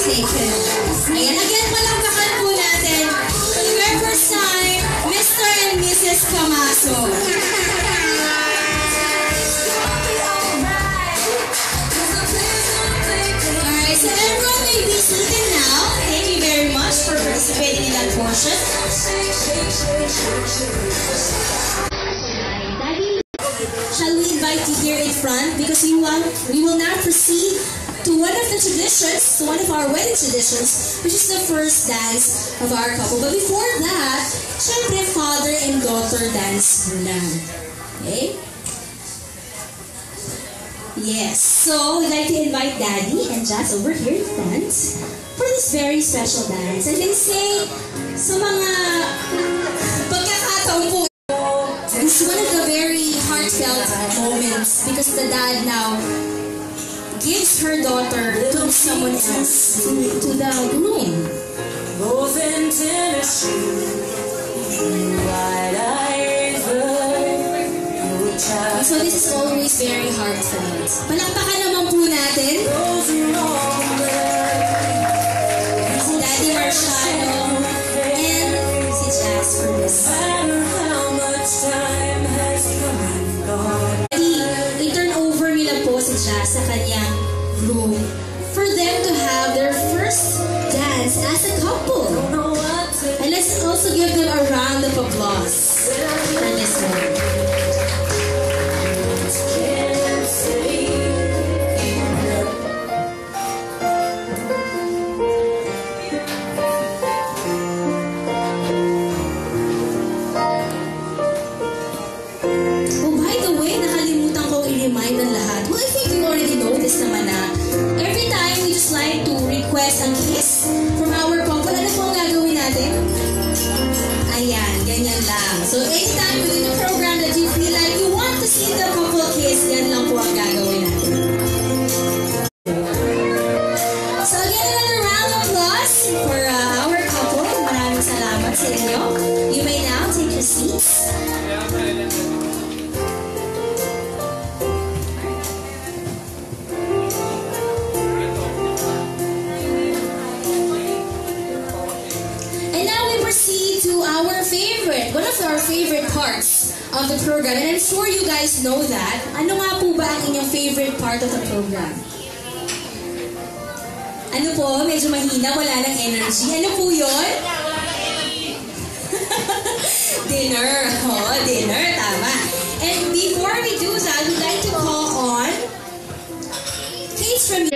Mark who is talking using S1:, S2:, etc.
S1: mistaken. Ayan, again, palakpakan po natin for the very first time, Mr. and Mrs. Camaso. Alright, so everyone may be seated now. Thank you very much for participating in that portion. Shall we invite you here in front because we will now proceed to one of the traditions, to one of our wedding traditions, which is the first dance of our couple. But before that, syempre father and daughter dance muna. Okay? Yes. So we'd like to invite Daddy and Jazz over here in front for this very special dance. And they say sa mga pagkakataon po, it's one of the very heartfelt moments because the dad now gives her daughter to someone else, to the groom. Both in tennis shoes, wide-eyed blue. So this is always very heartfelt. Palakpakan naman po natin si Daddy Marciano and si Jazz for this. I-turn over nila po si Jazz sa kanyang groom for them to have their first dance as a couple. And let's also give them a round of applause for this one. Request ang kiss from our couple. Ano po ang gagawin natin? Ayan, ganyan lang. So, anytime within the program that you feel like you want to see the couple kiss, yan lang po ang gagawin natin. So, again, another round of applause for our couple. Maraming salamat sa inyo. You may now take your seats. One of our favorite parts of the program, and I'm sure you guys know that. Ano nga po ba ang inyong favorite part of the program? Ano po? Medyo mahina, wala ng energy. Ano po yun? Dinner. Oh, dinner. Tama. And before we do that, we'd like to call on Case from